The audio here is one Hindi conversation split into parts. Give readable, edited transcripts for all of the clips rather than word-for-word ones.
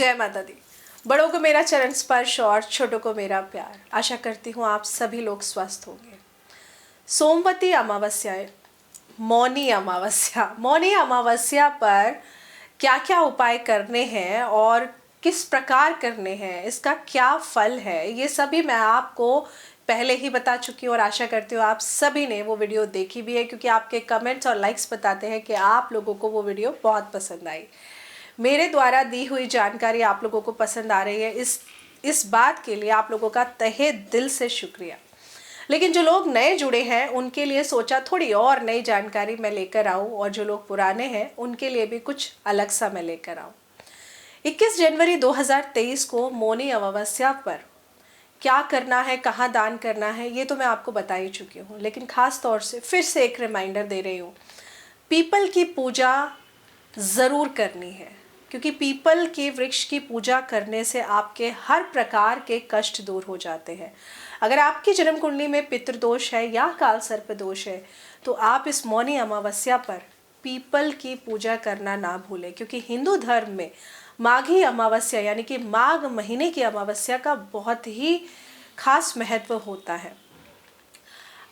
जय माता दी। बड़ों को मेरा चरण स्पर्श और छोटों को मेरा प्यार। आशा करती हूँ आप सभी लोग स्वस्थ होंगे। सोमवती अमावस्या, मौनी अमावस्या पर क्या क्या उपाय करने हैं और किस प्रकार करने हैं, इसका क्या फल है, ये सभी मैं आपको पहले ही बता चुकी हूँ और आशा करती हूँ आप सभी ने वो वीडियो देखी भी है, क्योंकि आपके कमेंट्स और लाइक्स बताते हैं कि आप लोगों को वो वीडियो बहुत पसंद आई। मेरे द्वारा दी हुई जानकारी आप लोगों को पसंद आ रही है, इस बात के लिए आप लोगों का तहे दिल से शुक्रिया। लेकिन जो लोग नए जुड़े हैं उनके लिए सोचा थोड़ी और नई जानकारी मैं लेकर आऊं, और जो लोग पुराने हैं उनके लिए भी कुछ अलग सा मैं लेकर आऊं। 21 जनवरी 2023 को मौनी अमावस्या पर क्या करना है, कहाँ दान करना है, ये तो मैं आपको बता ही चुकी हूँ, लेकिन खास तौर से फिर से एक रिमाइंडर दे रही हूँ। पीपल की पूजा ज़रूर करनी है, क्योंकि पीपल के वृक्ष की पूजा करने से आपके हर प्रकार के कष्ट दूर हो जाते हैं। अगर आपकी जन्म कुंडली में पितृदोष है या काल सर्प दोष है, तो आप इस मौनी अमावस्या पर पीपल की पूजा करना ना भूलें, क्योंकि हिंदू धर्म में माघी अमावस्या यानी कि माघ महीने की अमावस्या का बहुत ही खास महत्व होता है।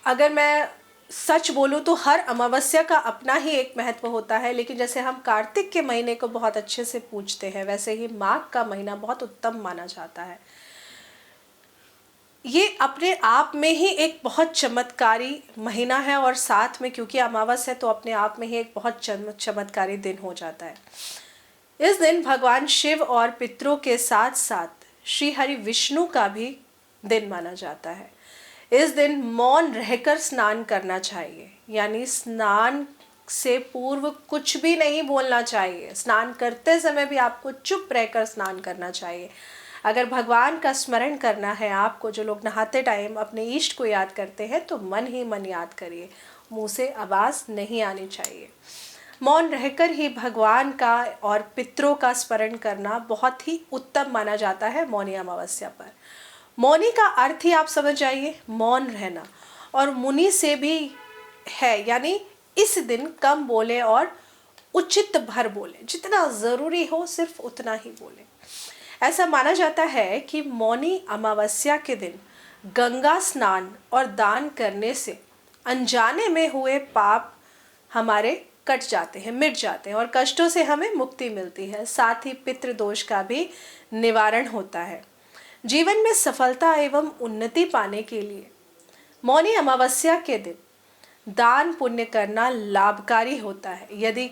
अगर मैं सच बोलूँ तो हर अमावस्या का अपना ही एक महत्व होता है, लेकिन जैसे हम कार्तिक के महीने को बहुत अच्छे से पूजते हैं, वैसे ही माघ का महीना बहुत उत्तम माना जाता है। ये अपने आप में ही एक बहुत चमत्कारी महीना है, और साथ में क्योंकि अमावस्या है तो अपने आप में ही एक बहुत चमत्कारी दिन हो जाता है। इस दिन भगवान शिव और पितरों के साथ साथ श्री हरि विष्णु का भी दिन माना जाता है। इस दिन मौन रहकर स्नान करना चाहिए, यानी स्नान से पूर्व कुछ भी नहीं बोलना चाहिए। स्नान करते समय भी आपको चुप रहकर स्नान करना चाहिए। अगर भगवान का स्मरण करना है आपको, जो लोग नहाते टाइम अपने इष्ट को याद करते हैं, तो मन ही मन याद करिए, मुंह से आवाज़ नहीं आनी चाहिए। मौन रहकर ही भगवान का और पितरों का स्मरण करना बहुत ही उत्तम माना जाता है मौनी अमावस्या पर। मौनी का अर्थ ही आप समझ जाइए, मौन रहना, और मुनि से भी है, यानी इस दिन कम बोले और उचित भर बोले, जितना ज़रूरी हो सिर्फ उतना ही बोले। ऐसा माना जाता है कि मौनी अमावस्या के दिन गंगा स्नान और दान करने से अनजाने में हुए पाप हमारे कट जाते हैं, मिट जाते हैं, और कष्टों से हमें मुक्ति मिलती है। साथ ही पितृदोष का भी निवारण होता है। जीवन में सफलता एवं उन्नति पाने के लिए मौनी अमावस्या के दिन दान पुण्य करना लाभकारी होता है। यदि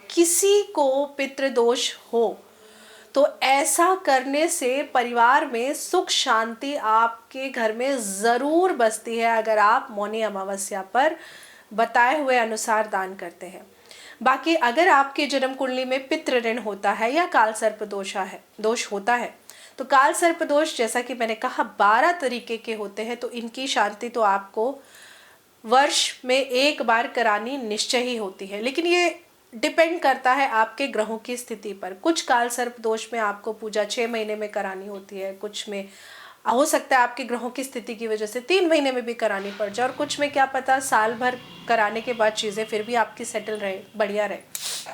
किसी को पितृदोष हो तो ऐसा करने से परिवार में सुख शांति आपके घर में ज़रूर बसती है, अगर आप मौनी अमावस्या पर बताए हुए अनुसार दान करते हैं। बाकी अगर आपके जन्म कुंडली में पितृ ऋण होता है या काल सर्प दोष होता है, तो काल सर्प दोष जैसा कि मैंने कहा 12 तरीके के होते हैं, तो इनकी शांति तो आपको वर्ष में एक बार करानी निश्चय ही होती है। लेकिन ये डिपेंड करता है आपके ग्रहों की स्थिति पर। कुछ काल सर्प दोष में आपको पूजा 6 महीने में करानी होती है, कुछ में हो सकता है आपके ग्रहों की स्थिति की वजह से 3 महीने में भी करानी पड़ जाए, और कुछ में क्या पता साल भर कराने के बाद चीज़ें फिर भी आपकी सेटल रहे, बढ़िया रहे।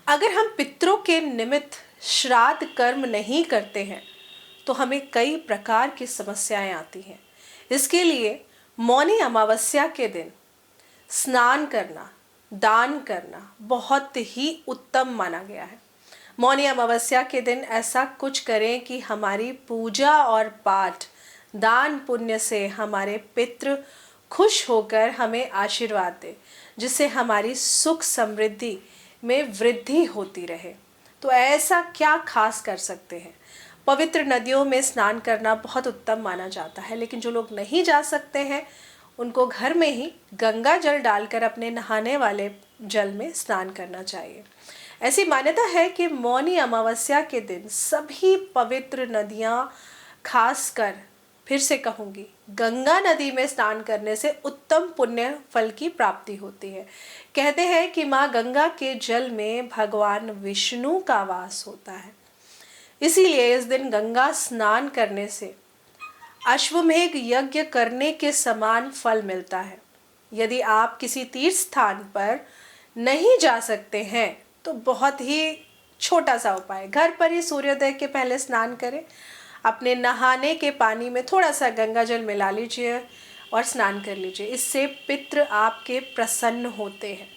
अगर हम पितरों के निमित्त श्राद्ध कर्म नहीं करते हैं तो हमें कई प्रकार की समस्याएं आती हैं। इसके लिए मौनी अमावस्या के दिन स्नान करना, दान करना बहुत ही उत्तम माना गया है। मौनी अमावस्या के दिन ऐसा कुछ करें कि हमारी पूजा और पाठ, दान पुण्य से हमारे पितृ खुश होकर हमें आशीर्वाद दे, जिससे हमारी सुख समृद्धि में वृद्धि होती रहे। तो ऐसा क्या खास कर सकते हैं? पवित्र नदियों में स्नान करना बहुत उत्तम माना जाता है, लेकिन जो लोग नहीं जा सकते हैं उनको घर में ही गंगा जल डालकर अपने नहाने वाले जल में स्नान करना चाहिए। ऐसी मान्यता है कि मौनी अमावस्या के दिन सभी पवित्र नदियाँ, खासकर फिर से कहूँगी, गंगा नदी में स्नान करने से उत्तम पुण्य फल की प्राप्ति होती है। कहते हैं कि माँ गंगा के जल में भगवान विष्णु का वास होता है, इसीलिए इस दिन गंगा स्नान करने से अश्वमेघ यज्ञ करने के समान फल मिलता है। यदि आप किसी तीर्थ स्थान पर नहीं जा सकते हैं तो बहुत ही छोटा सा उपाय, घर पर ही सूर्योदय के पहले स्नान करें। अपने नहाने के पानी में थोड़ा सा गंगा जल मिला लीजिए और स्नान कर लीजिए। इससे पितृ आपके प्रसन्न होते हैं।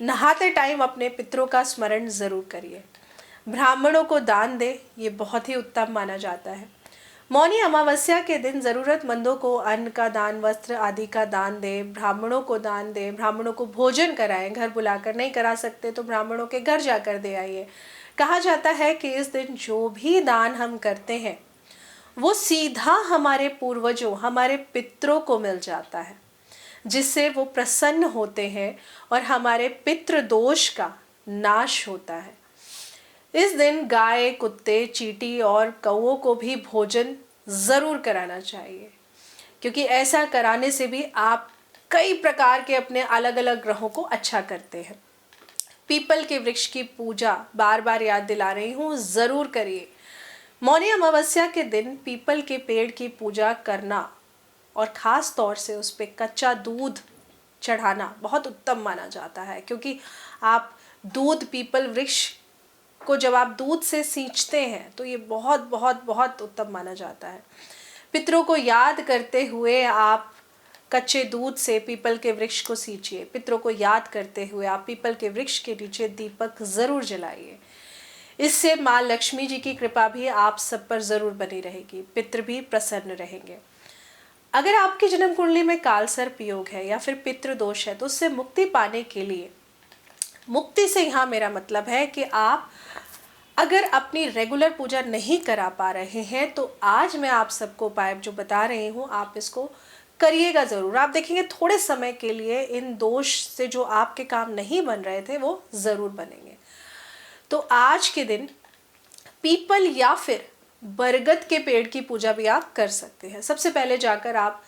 नहाते टाइम अपने पितरों का स्मरण ज़रूर करिए। ब्राह्मणों को दान दें, ये बहुत ही उत्तम माना जाता है। मौनी अमावस्या के दिन ज़रूरतमंदों को अन्न का दान, वस्त्र आदि का दान दें, ब्राह्मणों को दान दें, ब्राह्मणों को भोजन कराएं। घर बुलाकर नहीं करा सकते तो ब्राह्मणों के घर जाकर दे आइए। कहा जाता है कि इस दिन जो भी दान हम करते हैं वो सीधा हमारे पूर्वजों, हमारे पितरों को मिल जाता है, जिससे वो प्रसन्न होते हैं और हमारे पितृ दोष का नाश होता है। इस दिन गाय, कुत्ते, चींटी और कौओं को भी भोजन ज़रूर कराना चाहिए, क्योंकि ऐसा कराने से भी आप कई प्रकार के अपने अलग अलग ग्रहों को अच्छा करते हैं। पीपल के वृक्ष की पूजा बार बार याद दिला रही हूँ, ज़रूर करिए। मौनी अमावस्या के दिन पीपल के पेड़ की पूजा करना और ख़ास तौर से उस पर कच्चा दूध चढ़ाना बहुत उत्तम माना जाता है, क्योंकि आप दूध, पीपल वृक्ष को जब आप दूध से सींचते हैं तो ये बहुत बहुत बहुत उत्तम माना जाता है। पितरों को याद करते हुए आप कच्चे दूध से पीपल के वृक्ष को सींचिए। पितरों को याद करते हुए आप पीपल के वृक्ष के नीचे दीपक ज़रूर जलाइए। इससे माँ लक्ष्मी जी की कृपा भी आप सब पर ज़रूर बनी रहेगी, पितृ भी प्रसन्न रहेंगे। अगर आपकी जन्म कुंडली में काल सर्प योग है या फिर पितृ दोष है तो उससे मुक्ति पाने के लिए, मुक्ति से यहाँ मेरा मतलब है कि आप अगर अपनी रेगुलर पूजा नहीं करा पा रहे हैं तो आज मैं आप सबको उपाय जो बता रही हूँ आप इसको करिएगा ज़रूर। आप देखेंगे थोड़े समय के लिए इन दोष से जो आपके काम नहीं बन रहे थे वो ज़रूर बनेंगे। तो आज के दिन पीपल या फिर बरगद के पेड़ की पूजा भी आप कर सकते हैं। सबसे पहले जाकर आप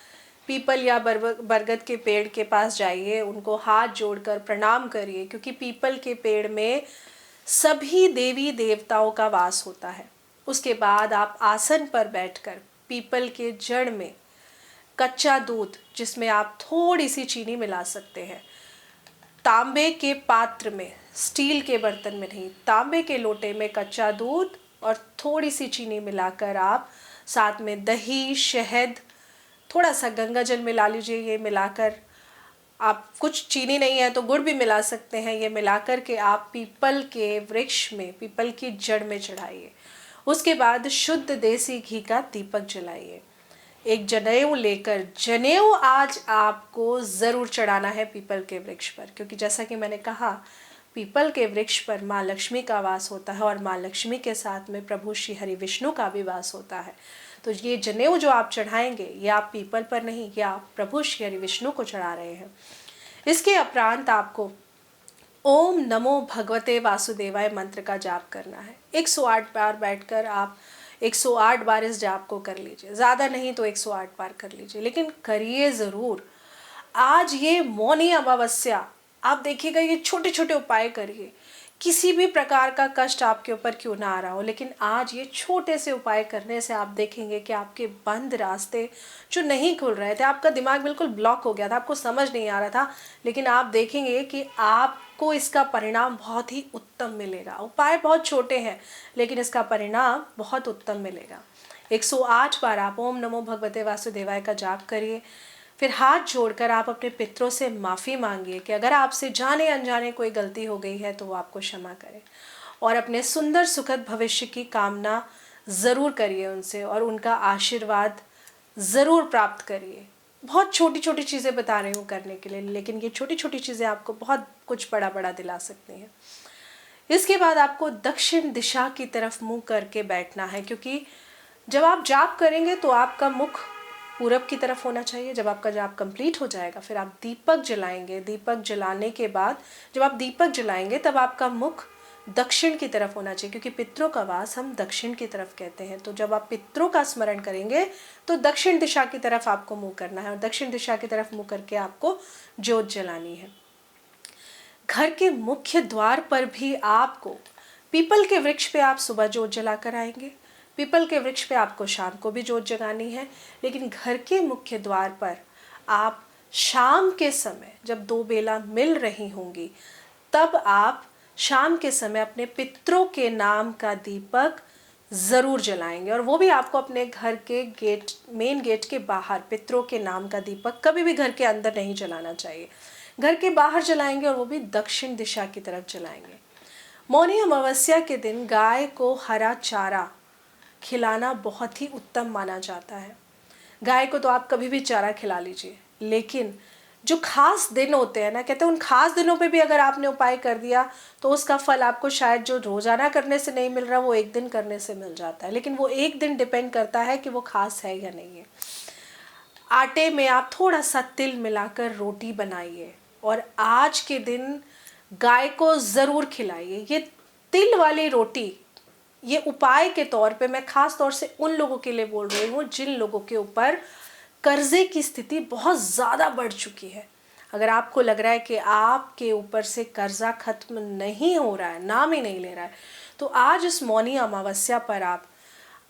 पीपल या बरगद के पेड़ के पास जाइए, उनको हाथ जोड़कर प्रणाम करिए, क्योंकि पीपल के पेड़ में सभी देवी देवताओं का वास होता है। उसके बाद आप आसन पर बैठकर पीपल के जड़ में कच्चा दूध, जिसमें आप थोड़ी सी चीनी मिला सकते हैं, तांबे के पात्र में, स्टील के बर्तन में नहीं, तांबे के लोटे में कच्चा दूध और थोड़ी सी चीनी मिलाकर आप साथ में दही, शहद, थोड़ा सा गंगा जल मिला लीजिए। ये मिलाकर आप, कुछ चीनी नहीं है तो गुड़ भी मिला सकते हैं, ये मिलाकर के आप पीपल के वृक्ष में, पीपल की जड़ में चढ़ाइए। उसके बाद शुद्ध देसी घी का दीपक जलाइए। एक जनेऊ लेकर, जनेऊ आज आपको ज़रूर चढ़ाना है पीपल के वृक्ष पर, क्योंकि जैसा कि मैंने कहा पीपल के वृक्ष पर माँ लक्ष्मी का वास होता है और माँ लक्ष्मी के साथ में प्रभु श्री हरि विष्णु का भी वास होता है। तो ये जनेऊ जो आप चढ़ाएंगे ये आप पीपल पर नहीं, ये आप प्रभु श्री हरि विष्णु को चढ़ा रहे हैं। इसके उपरांत आपको ओम नमो भगवते वासुदेवाय मंत्र का जाप करना है। 108 बार बैठकर आप 108 बार इस जाप को कर लीजिए। ज़्यादा नहीं तो 108 बार कर लीजिए, लेकिन करिए ज़रूर। आज ये मौनी अमावस्या, आप देखिएगा ये छोटे छोटे उपाय करिए। किसी भी प्रकार का कष्ट आपके ऊपर क्यों ना आ रहा हो, लेकिन आज ये छोटे से उपाय करने से आप देखेंगे कि आपके बंद रास्ते जो नहीं खुल रहे थे, आपका दिमाग बिल्कुल ब्लॉक हो गया था, आपको समझ नहीं आ रहा था, लेकिन आप देखेंगे कि आपको इसका परिणाम बहुत ही उत्तम मिलेगा। उपाय बहुत छोटे हैं लेकिन इसका परिणाम बहुत उत्तम मिलेगा। 108 बार आप ओम नमो भगवते वासुदेवाय का जाप करिए। फिर हाथ जोड़कर आप अपने पितरों से माफ़ी मांगिए कि अगर आपसे जाने अनजाने कोई गलती हो गई है तो वो आपको क्षमा करें, और अपने सुंदर सुखद भविष्य की कामना ज़रूर करिए उनसे और उनका आशीर्वाद ज़रूर प्राप्त करिए। बहुत छोटी छोटी चीज़ें बता रही हूँ करने के लिए, लेकिन ये छोटी छोटी चीज़ें आपको बहुत कुछ बड़ा बड़ा दिला सकती हैं। इसके बाद आपको दक्षिण दिशा की तरफ मुँह करके बैठना है, क्योंकि जब आप जाप करेंगे तो आपका मुख पूरब की तरफ होना चाहिए। जब आपका जाप कंप्लीट हो जाएगा फिर आप दीपक जलाएंगे। दीपक जलाने के बाद जब आप दीपक जलाएंगे तब आपका मुख दक्षिण की तरफ होना चाहिए, क्योंकि पितरों का वास हम दक्षिण की तरफ कहते हैं। तो जब आप पितरों का स्मरण करेंगे तो दक्षिण दिशा की तरफ आपको मुँह करना है और दक्षिण दिशा की तरफ मुँह करके आपको ज्योत जलानी है। घर के मुख्य द्वार पर भी आपको पीपल के वृक्ष पे आप सुबह ज्योत जला कर आएंगे, पीपल के वृक्ष पे आपको शाम को भी ज्योत जगानी है, लेकिन घर के मुख्य द्वार पर आप शाम के समय जब दो बेला मिल रही होंगी तब आप शाम के समय अपने पितरों के नाम का दीपक ज़रूर जलाएंगे, और वो भी आपको अपने घर के गेट, मेन गेट के बाहर पितरों के नाम का दीपक कभी भी घर के अंदर नहीं जलाना चाहिए, घर के बाहर जलाएंगे, और वो भी दक्षिण दिशा की तरफ जलाएंगे। मौनी अमावस्या के दिन गाय को हरा चारा खिलाना बहुत ही उत्तम माना जाता है। गाय को तो आप कभी भी चारा खिला लीजिए, लेकिन जो खास दिन होते हैं ना, कहते हैं उन खास दिनों पे भी अगर आपने उपाय कर दिया तो उसका फल आपको शायद जो रोज़ाना करने से नहीं मिल रहा वो एक दिन करने से मिल जाता है, लेकिन वो एक दिन डिपेंड करता है कि वो खास है या नहीं है। आटे में आप थोड़ा सा तिल मिलाकर रोटी बनाइए और आज के दिन गाय को ज़रूर खिलाइए। ये तिल वाली रोटी, ये उपाय के तौर पे मैं ख़ास तौर से उन लोगों के लिए बोल रही हूँ जिन लोगों के ऊपर कर्जे की स्थिति बहुत ज़्यादा बढ़ चुकी है। अगर आपको लग रहा है कि आपके ऊपर से कर्जा ख़त्म नहीं हो रहा है, नाम ही नहीं ले रहा है, तो आज इस मौनी अमावस्या पर आप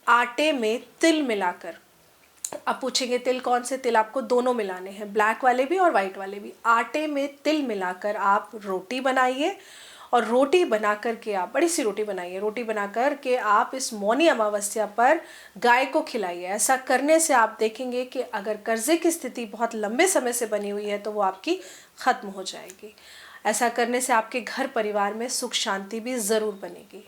आटे में तिल मिलाकर, आप पूछेंगे तिल कौन से तिल? आपको दोनों मिलाने हैं, ब्लैक वाले भी और वाइट वाले भी। आटे में तिल मिलाकर आप रोटी बनाइए, और रोटी बना कर के आप बड़ी सी रोटी बनाइए, रोटी बना कर के आप इस मौनी अमावस्या पर गाय को खिलाइए। ऐसा करने से आप देखेंगे कि अगर कर्जे की स्थिति बहुत लंबे समय से बनी हुई है तो वो आपकी ख़त्म हो जाएगी। ऐसा करने से आपके घर परिवार में सुख शांति भी ज़रूर बनेगी।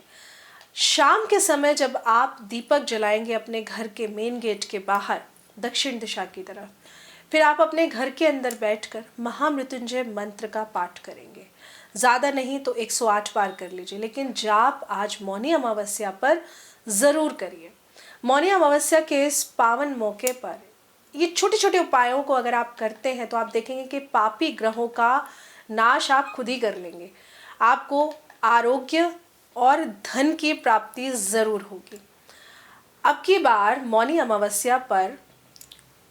शाम के समय जब आप दीपक जलाएंगे अपने घर के मेन गेट के बाहर दक्षिण दिशा की तरफ, फिर आप अपने घर के अंदर बैठकर महामृत्युंजय मंत्र का पाठ करेंगे। ज़्यादा नहीं तो 108 बार कर लीजिए, लेकिन जाप आज मौनी अमावस्या पर ज़रूर करिए। मौनी अमावस्या के इस पावन मौके पर ये छोटे छोटे उपायों को अगर आप करते हैं तो आप देखेंगे कि पापी ग्रहों का नाश आप खुद ही कर लेंगे। आपको आरोग्य और धन की प्राप्ति ज़रूर होगी। अब की बार मौनी अमावस्या पर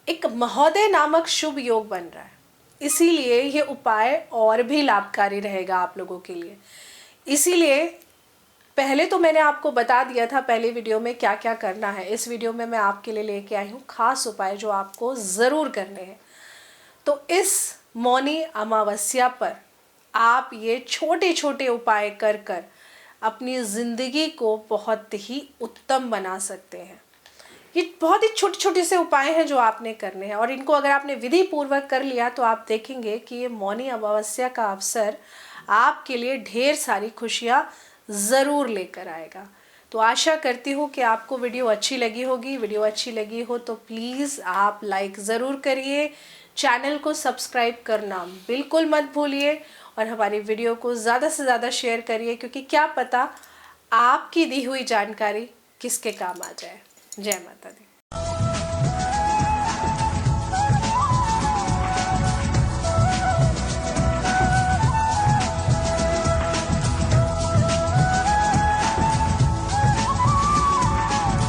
एक महोदय नामक शुभ योग बन रहा है, इसीलिए ये उपाय और भी लाभकारी रहेगा आप लोगों के लिए। इसीलिए पहले तो मैंने आपको बता दिया था पहले वीडियो में क्या क्या करना है। इस वीडियो में मैं आपके लिए लेके आई हूँ खास उपाय जो आपको ज़रूर करने हैं। तो इस मौनी अमावस्या पर आप ये छोटे छोटे उपाय कर कर अपनी ज़िंदगी को बहुत ही उत्तम बना सकते हैं। ये बहुत ही छोटे छोटे से उपाय हैं जो आपने करने हैं, और इनको अगर आपने विधि पूर्वक कर लिया तो आप देखेंगे कि ये मौनी अमावस्या का अवसर आपके लिए ढेर सारी खुशियाँ ज़रूर लेकर आएगा। तो आशा करती हूँ कि आपको वीडियो अच्छी लगी होगी। वीडियो अच्छी लगी हो तो प्लीज़ आप लाइक ज़रूर करिए, चैनल को सब्सक्राइब करना बिल्कुल मत भूलिए, और हमारी वीडियो को ज़्यादा से ज़्यादा शेयर करिए, क्योंकि क्या पता आपकी दी हुई जानकारी किसके काम आ जाए। जय माता दी।